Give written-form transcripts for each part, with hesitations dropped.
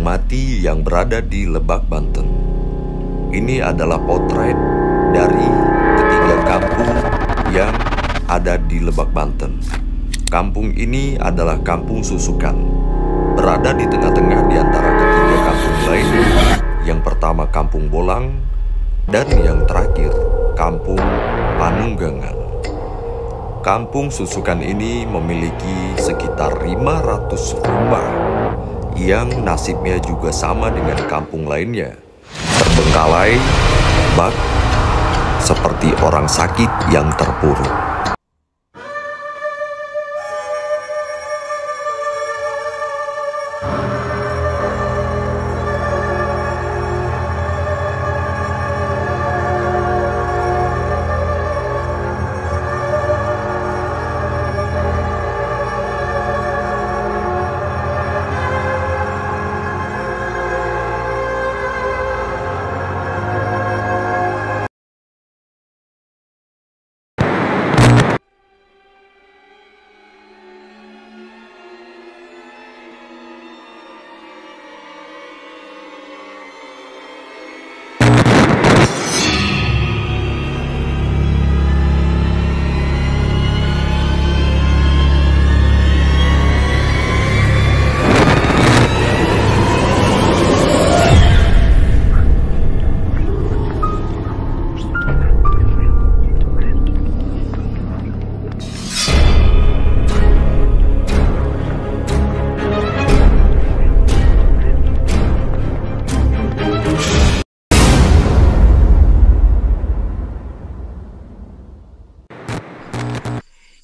kampung mati yang berada di Lebak, Banten. Ini adalah potret dari ketiga kampung yang ada di Lebak, Banten. Kampung ini adalah Kampung Susukan, berada di tengah-tengah di antara ketiga kampung lainnya. Yang pertama Kampung Bolang, dan yang terakhir Kampung Panunggangan. Kampung Susukan ini memiliki sekitar 500 rumah yang nasibnya juga sama dengan kampung lainnya, terbengkalai, bak, seperti orang sakit yang terpuruk.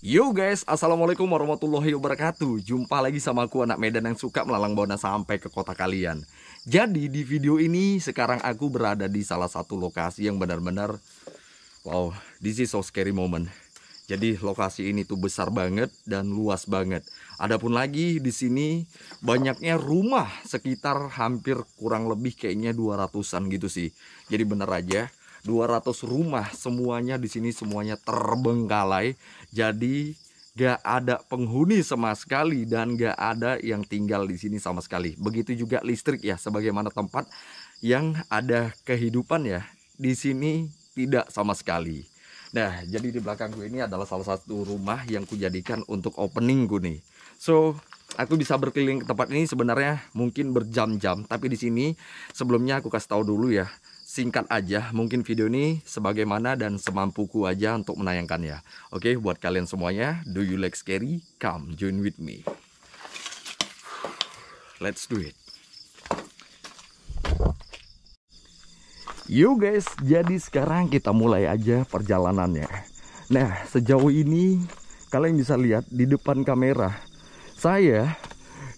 Yo guys, assalamualaikum warahmatullahi wabarakatuh. Jumpa lagi sama aku, anak Medan yang suka melalang buana sampai ke kota kalian. Jadi di video ini sekarang aku berada di salah satu lokasi yang benar-benar wow, this is so scary moment. Jadi lokasi ini tuh besar banget dan luas banget. Adapun lagi di sini banyaknya rumah, sekitar hampir kurang lebih kayaknya 200-an gitu sih. Jadi bener aja 200 rumah semuanya di sini semuanya terbengkalai. Jadi gak ada penghuni sama sekali dan gak ada yang tinggal di sini sama sekali. Begitu juga listrik ya, sebagaimana tempat yang ada kehidupan ya, di sini tidak sama sekali. Nah, jadi di belakangku ini adalah salah satu rumah yang kujadikan untuk openingku nih. So, aku bisa berkeliling ke tempat ini sebenarnya mungkin berjam-jam, tapi di sini sebelumnya aku kasih tahu dulu ya. Singkat aja, mungkin video ini sebagaimana dan semampuku aja untuk menayangkannya. Oke, buat kalian semuanya, do you like scary? Come, join with me. Let's do it. Yo guys, jadi sekarang kita mulai aja perjalanannya. Nah, sejauh ini kalian bisa lihat di depan kamera saya,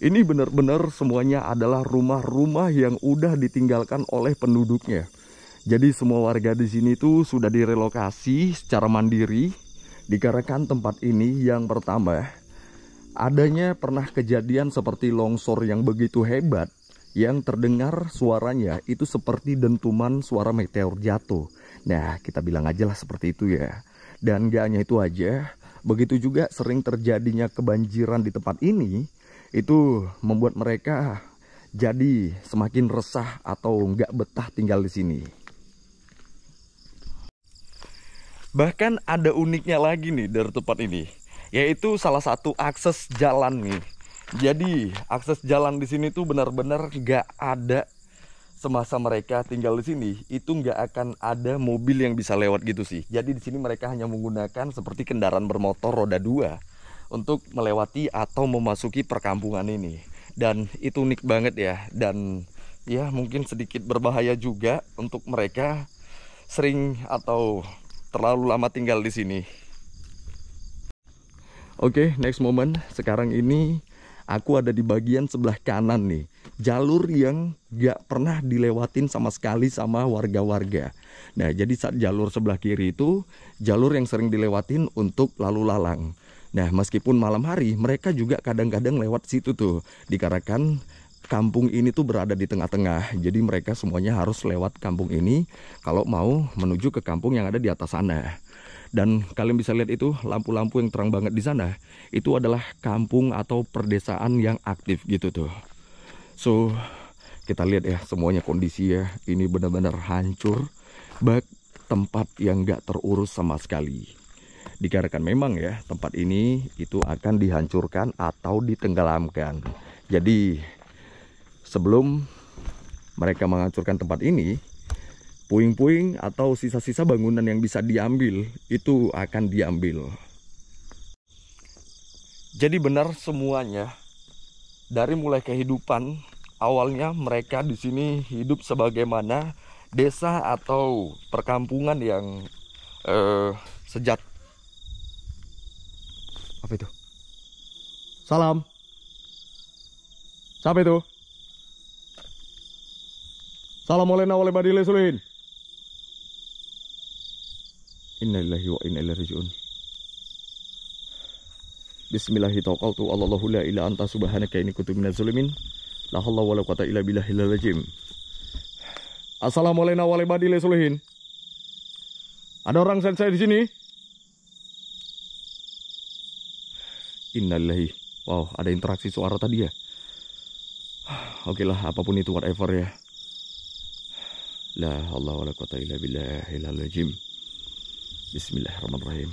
ini benar-benar semuanya adalah rumah-rumah yang udah ditinggalkan oleh penduduknya. Jadi semua warga di sini tuh sudah direlokasi secara mandiri, dikarenakan tempat ini yang pertama adanya pernah kejadian seperti longsor yang begitu hebat, yang terdengar suaranya itu seperti dentuman suara meteor jatuh. Nah, kita bilang aja lah seperti itu ya. Dan gak hanya itu aja, begitu juga sering terjadinya kebanjiran di tempat ini, itu membuat mereka jadi semakin resah atau nggak betah tinggal di sini. Bahkan ada uniknya lagi nih dari tempat ini, yaitu salah satu akses jalan nih. Jadi akses jalan di sini tuh benar-benar nggak ada. Semasa mereka tinggal di sini, itu nggak akan ada mobil yang bisa lewat gitu sih. Jadi di sini mereka hanya menggunakan seperti kendaraan bermotor roda 2 untuk melewati atau memasuki perkampungan ini. Dan itu unik banget ya. Dan ya mungkin sedikit berbahaya juga untuk mereka sering atau terlalu lama tinggal di sini. Oke, next moment. Sekarang ini aku ada di bagian sebelah kanan nih. Jalur yang gak pernah dilewatin sama sekali sama warga-warga. Nah, jadi saat jalur sebelah kiri itu jalur yang sering dilewatin untuk lalu lalang. Nah, meskipun malam hari mereka juga kadang-kadang lewat situ tuh, dikarenakan kampung ini tuh berada di tengah-tengah. Jadi mereka semuanya harus lewat kampung ini kalau mau menuju ke kampung yang ada di atas sana. Dan kalian bisa lihat itu lampu-lampu yang terang banget di sana. Itu adalah kampung atau perdesaan yang aktif gitu tuh. So, Kita lihat ya semuanya kondisi ya. Ini benar-benar hancur. Bak tempat yang gak terurus sama sekali. Dikarenakan memang ya tempat ini itu akan dihancurkan atau ditenggelamkan. Jadi sebelum mereka menghancurkan tempat ini, puing-puing atau sisa-sisa bangunan yang bisa diambil itu akan diambil. Jadi benar semuanya, dari mulai kehidupan awalnya mereka di sini hidup sebagaimana desa atau perkampungan yang apa itu? Salam. Siapa itu? Assalamualaikum warahmatullahi wabarakatuh. Innalillahi wa inna ilaihi raji'un. Bismillahirrahmanirrahim. Allahu la ilaha anta subhanaka inni kuntu minaz zalimin. La haula wala quwata illa billahil azim. Assalamualaikum warahmatullahi wabarakatuh. Ada orang sensei di sini? Innalillahi. Wow, ada interaksi suara tadi ya. Oke lah, apapun itu, whatever ya. La haula wala quwata illa billahil azim. Bismillahirrahmanirrahim.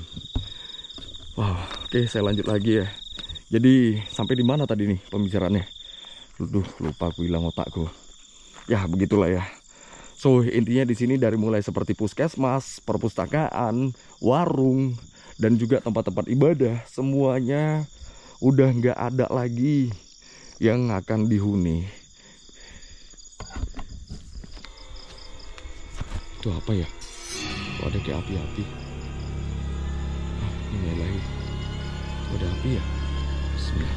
Wow, oke, saya lanjut lagi ya. Jadi sampai di mana tadi nih pembicaraannya? Lupa aku, hilang otakku. Ya begitulah ya. So intinya di sini dari mulai seperti puskesmas, perpustakaan, warung, dan juga tempat-tempat ibadah, semuanya udah nggak ada lagi yang akan dihuni. Itu apa ya? Oh, ada kayak api-api. Ini lagi. Ada api ya? Bismillah.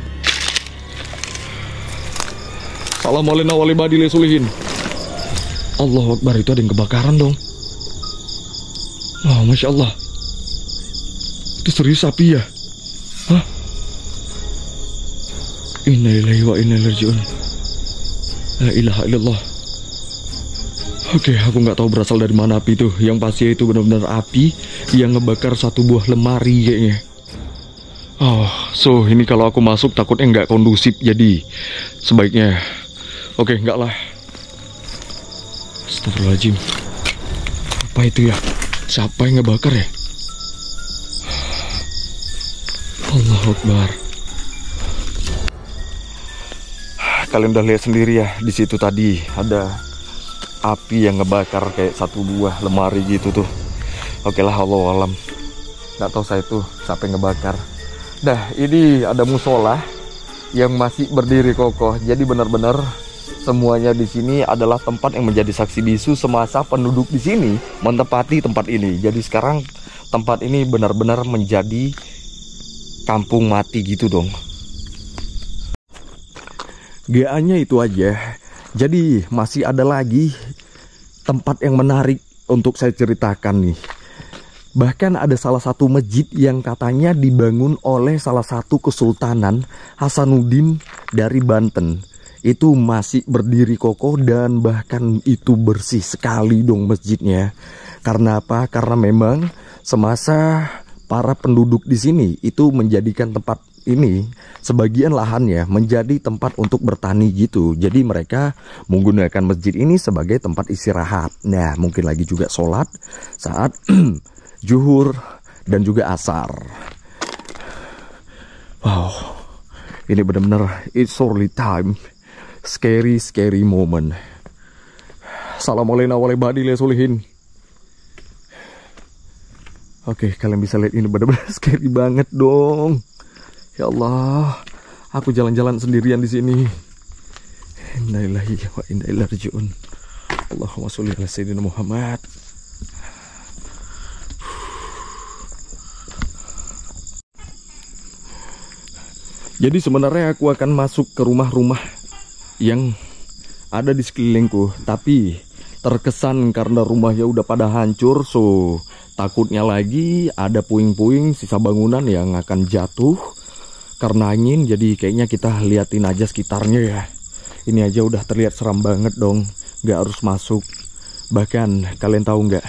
Assalamualaikum warahmatullahi wabarakatuh. Allahu Akbar, itu ada yang kebakaran dong. Wah, Masya Allah. Itu serius api ya? Hah? Innalillahi wa inna ilaihi raji'un. La ilaha illallah. Oke, aku nggak tahu berasal dari mana api itu. Yang pasti itu benar-benar api yang ngebakar satu buah lemari kayaknya. Oh, so ini kalau aku masuk takutnya nggak kondusif, jadi sebaiknya, oke, nggak lah. Astagfirullahaladzim. Apa itu ya? Siapa yang ngebakar ya? Allahu Akbar. Kalian udah lihat sendiri ya, di situ tadi ada api yang ngebakar kayak satu buah lemari gitu tuh. Oke lah, Allahu alam. Nggak tahu saya tuh siapa yang ngebakar. Nah, ini ada musola yang masih berdiri kokoh. Jadi benar-benar semuanya di sini adalah tempat yang menjadi saksi bisu semasa penduduk di sini menempati tempat ini. Jadi sekarang tempat ini benar-benar menjadi kampung mati gitu dong. GA-nya itu aja. Jadi masih ada lagi tempat yang menarik untuk saya ceritakan nih. Bahkan ada salah satu masjid yang katanya dibangun oleh salah satu kesultanan Hasanuddin dari Banten. Itu masih berdiri kokoh dan bahkan itu bersih sekali dong masjidnya. Karena apa? Karena memang semasa para penduduk di sini itu menjadikan tempat ini, sebagian lahannya menjadi tempat untuk bertani gitu. Jadi mereka menggunakan masjid ini sebagai tempat istirahat. Nah, mungkin lagi juga sholat saat zuhur dan juga asar. Wow, ini benar-benar it's surely time. Scary moment. Assalamualaikum warahmatullahi wabarakatuh. Oke, kalian bisa lihat ini benar-benar scary banget dong. Ya Allah, aku jalan-jalan sendirian di sini. Innalillahi wa inna ilaihi raji'un. Allahumma sholli ala sayyidina Muhammad. Jadi sebenarnya aku akan masuk ke rumah-rumah yang ada di sekelilingku, tapi terkesan karena rumahnya udah pada hancur, so takutnya lagi ada puing-puing sisa bangunan yang akan jatuh karena angin. Jadi kayaknya kita liatin aja sekitarnya ya. Ini aja udah terlihat seram banget dong, nggak harus masuk. Bahkan kalian tahu nggak,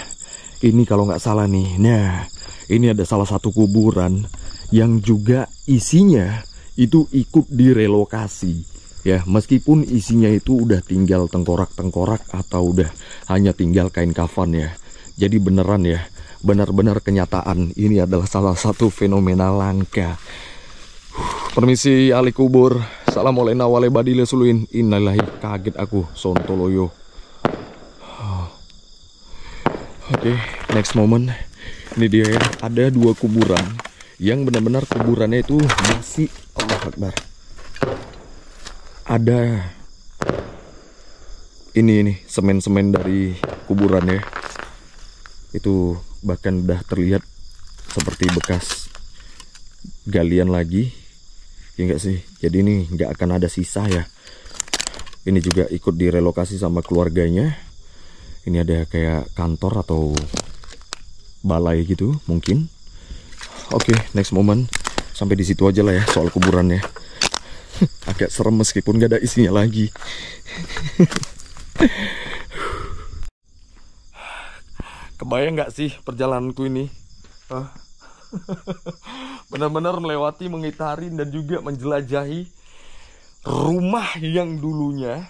ini kalau nggak salah nih, nah ini ada salah satu kuburan yang juga isinya itu ikut direlokasi. Ya, meskipun isinya itu udah tinggal tengkorak-tengkorak atau udah hanya tinggal kain kafan ya. Jadi beneran ya, benar-benar kenyataan ini adalah salah satu fenomena langka. Permisi ahli kubur. Assalamualaikum warahmatullahi wabarakatuh. Innalillahi, kaget aku, sontoloyo. Oke, next moment. Ini dia ya, ada 2 kuburan yang benar-benar kuburannya itu masih, Allahu Akbar. Ada ini semen-semen dari kuburannya. Itu bahkan udah terlihat seperti bekas galian lagi. Ya enggak sih? Jadi ini nggak akan ada sisa ya. Ini juga ikut direlokasi sama keluarganya. Ini ada kayak kantor atau balai gitu mungkin. Oke, next moment. Sampai di situ aja lah ya soal kuburannya. Agak serem meskipun gak ada isinya lagi. Kebayang gak sih perjalananku ini? Benar-benar melewati, mengitari dan juga menjelajahi rumah yang dulunya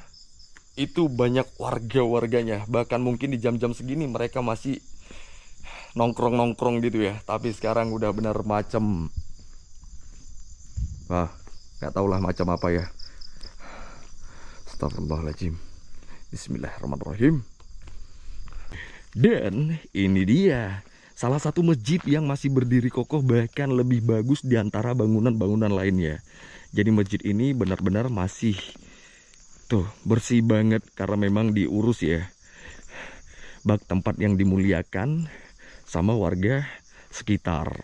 itu banyak warga-warganya. Bahkan mungkin di jam-jam segini mereka masih nongkrong-nongkrong gitu ya. Tapi sekarang udah benar macam, gak tau lah macam apa ya. Astagfirullahaladzim. Bismillahirrahmanirrahim. Dan ini dia salah satu masjid yang masih berdiri kokoh, bahkan lebih bagus di antara bangunan-bangunan lainnya. Jadi masjid ini benar-benar masih tuh bersih banget karena memang diurus ya. Bak tempat yang dimuliakan sama warga sekitar.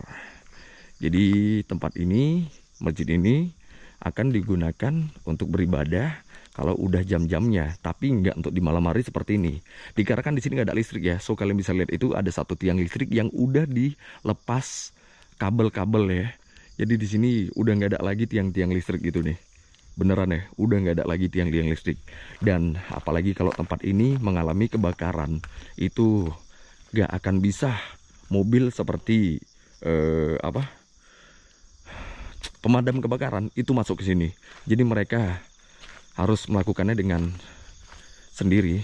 Jadi tempat ini, masjid ini akan digunakan untuk beribadah kalau udah jam-jamnya, tapi nggak untuk di malam hari seperti ini. Dikarenakan di sini nggak ada listrik ya, so kalian bisa lihat itu ada satu tiang listrik yang udah dilepas kabel-kabel ya. Jadi di sini udah nggak ada lagi tiang-tiang listrik gitu nih. Beneran ya, udah nggak ada lagi tiang-tiang listrik. Dan apalagi kalau tempat ini mengalami kebakaran, itu nggak akan bisa mobil seperti pemadam kebakaran itu masuk ke sini. Jadi mereka harus melakukannya dengan sendiri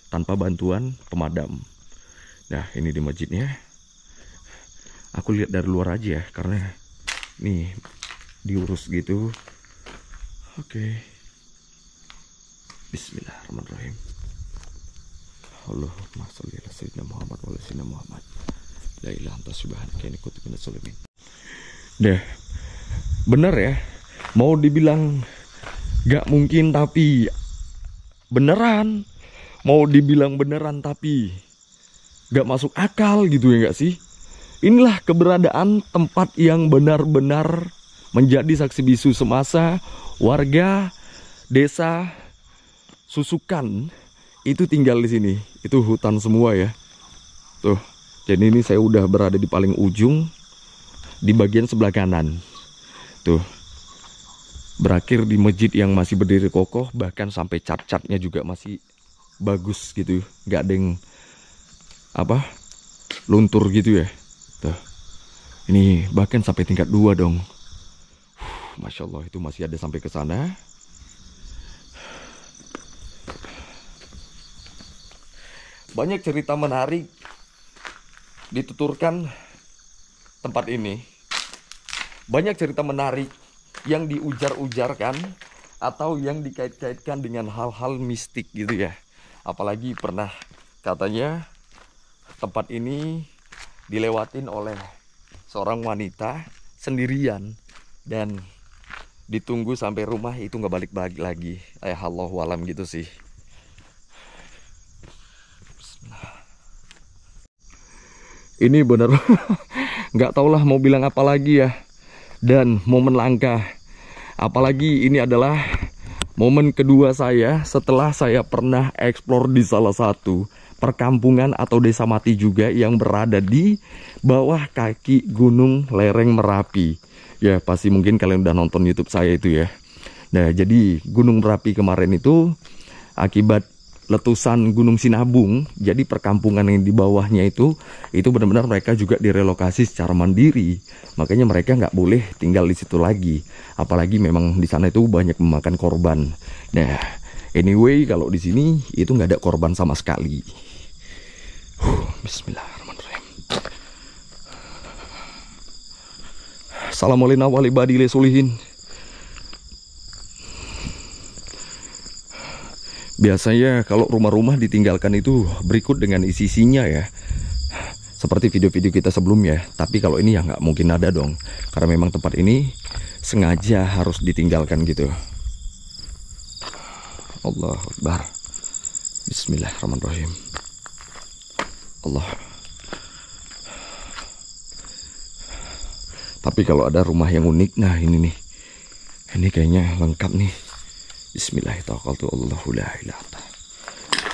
tanpa bantuan pemadam. Nah, ini di masjidnya. Aku lihat dari luar aja ya, karena nih diurus gitu. Oke. Bismillahirrahmanirrahim. Allahumma sholli ala sayyidina Muhammad wa ala sayyidina Muhammad. La ilaha illa anta subhanaka inni kuntu minadz zalimin. Deh. Bener ya. Mau dibilang gak mungkin tapi beneran. Mau dibilang beneran tapi gak masuk akal gitu ya gak sih? Inilah keberadaan tempat yang benar-benar menjadi saksi bisu semasa warga desa Susukan itu tinggal di sini. Itu hutan semua ya. Tuh. Jadi ini saya udah berada di paling ujung di bagian sebelah kanan. Tuh. Berakhir di masjid yang masih berdiri kokoh, bahkan sampai cat-catnya juga masih bagus gitu, nggak ada yang luntur gitu ya. Tuh. Ini bahkan sampai tingkat 2 dong. Masya Allah, itu masih ada sampai ke sana. Banyak cerita menarik dituturkan tempat ini. Banyak cerita menarik yang diujar-ujarkan atau yang dikait-kaitkan dengan hal-hal mistik gitu ya. Apalagi pernah katanya tempat ini dilewatin oleh seorang wanita sendirian dan ditunggu sampai rumah itu nggak balik-balik lagi. Allahu alam gitu sih. Ini bener nggak tau lah mau bilang apa lagi ya. Dan momen langka. Apalagi ini adalah momen kedua saya setelah saya pernah eksplor di salah satu perkampungan atau desa mati juga yang berada di bawah kaki gunung lereng Merapi. Ya pasti mungkin kalian udah nonton YouTube saya itu ya. Nah jadi gunung Merapi kemarin itu akibat letusan Gunung Sinabung. Jadi perkampungan yang di bawahnya itu benar-benar mereka juga direlokasi secara mandiri. Makanya mereka nggak boleh tinggal di situ lagi. Apalagi memang di sana itu banyak memakan korban. Nah, anyway kalau di sini itu nggak ada korban sama sekali. Bismillahirrahmanirrahim. Assalamualaikum warahmatullahi wabarakatuh. Biasanya kalau rumah-rumah ditinggalkan itu berikut dengan isinya ya, seperti video-video kita sebelumnya. Tapi kalau ini ya nggak mungkin ada dong, karena memang tempat ini sengaja harus ditinggalkan gitu. Allahu Akbar. Bismillahirrahmanirrahim. Allah. Tapi kalau ada rumah yang unik, nah ini nih, ini kayaknya lengkap nih. Bismillahirrahmanirrahim.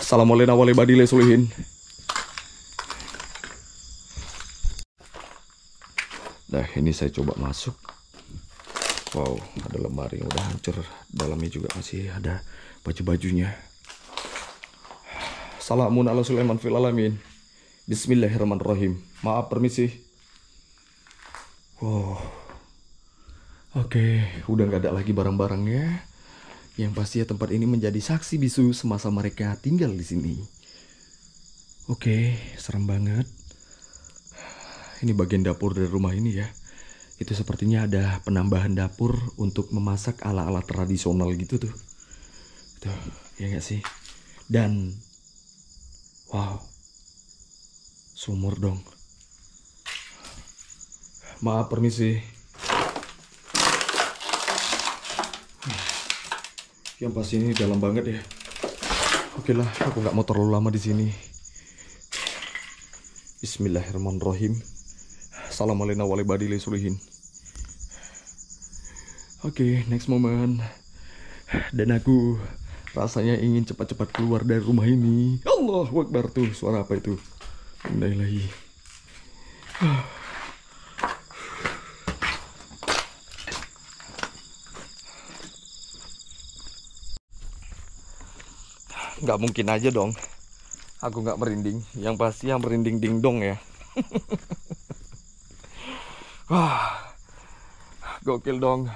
Assalamualaikum warahmatullahi wabarakatuh. Nah, ini saya coba masuk. Wow, ada lemari yang udah hancur. Dalamnya juga masih ada baju-bajunya. Salamun ala Sulaiman fil alamin. Bismillahirrahmanirrahim. Maaf, permisi. Wow. Oke, udah nggak ada lagi barang-barangnya. Yang pasti ya tempat ini menjadi saksi bisu semasa mereka tinggal di sini. Oke, serem banget. Ini bagian dapur dari rumah ini ya. Itu sepertinya ada penambahan dapur untuk memasak ala-ala tradisional gitu tuh. Tuh, ya nggak sih? Dan, wow, sumur dong. Maaf, permisi. Yang pasti ini dalam banget ya. Oke lah, aku nggak mau terlalu lama di sini. Bismillahirrahmanirrahim. Assalamualaikum warahmatullahi wabarakatuh. Oke, next moment. Dan aku rasanya ingin cepat-cepat keluar dari rumah ini. Allahu Akbar, tuh suara apa itu? Innalillahi. Nggak mungkin aja dong aku nggak merinding. Yang pasti yang merinding dingdong ya. Wah, gokil dong.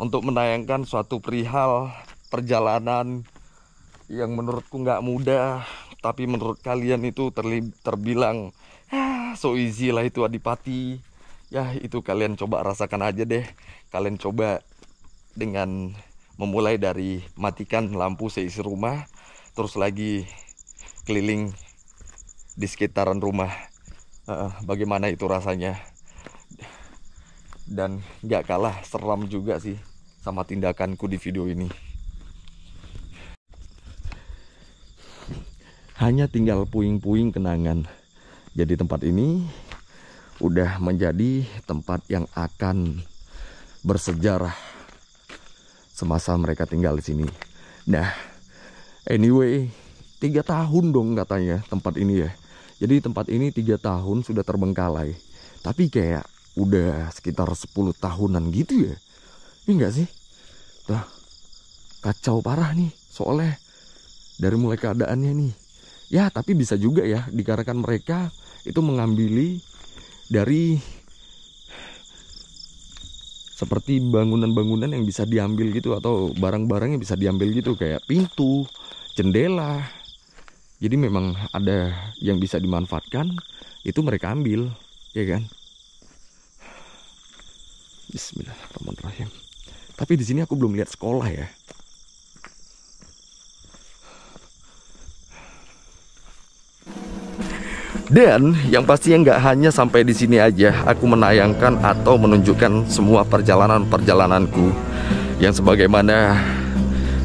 Untuk menayangkan suatu perihal perjalanan yang menurutku nggak mudah, tapi menurut kalian itu terbilang so easy lah itu Adipati. Ya itu kalian coba rasakan aja deh. Kalian coba dengan memulai dari matikan lampu seisi rumah, terus lagi keliling di sekitaran rumah. Bagaimana itu rasanya? Dan gak kalah seram juga sih sama tindakanku di video ini. Hanya tinggal puing-puing kenangan. Jadi tempat ini udah menjadi tempat yang akan bersejarah semasa mereka tinggal di sini. Nah, anyway, 3 tahun dong katanya tempat ini ya. Jadi tempat ini 3 tahun sudah terbengkalai. Tapi kayak udah sekitar 10 tahunan gitu ya. Ini enggak sih? Tuh, kacau parah nih soalnya dari mulai keadaannya nih. Ya tapi bisa juga ya dikarenakan mereka itu mengambil dari seperti bangunan-bangunan yang bisa diambil gitu, atau barang-barang yang bisa diambil gitu, kayak pintu, jendela. Jadi memang ada yang bisa dimanfaatkan, itu mereka ambil, ya kan? Bismillahirrahmanirrahim. Tapi di sini aku belum lihat sekolah ya. Dan yang pastinya nggak hanya sampai di sini aja, aku menayangkan atau menunjukkan semua perjalanan-perjalananku yang sebagaimana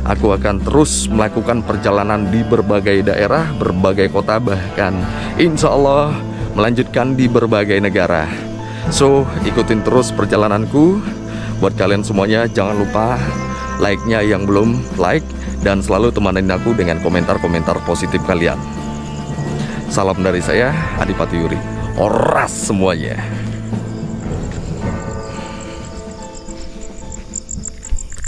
aku akan terus melakukan perjalanan di berbagai daerah, berbagai kota, bahkan insya Allah melanjutkan di berbagai negara. So, ikutin terus perjalananku. Buat kalian semuanya, jangan lupa like-nya yang belum like, dan selalu temanin aku dengan komentar-komentar positif kalian. Salam dari saya, Adipati Yuri. Oras semuanya.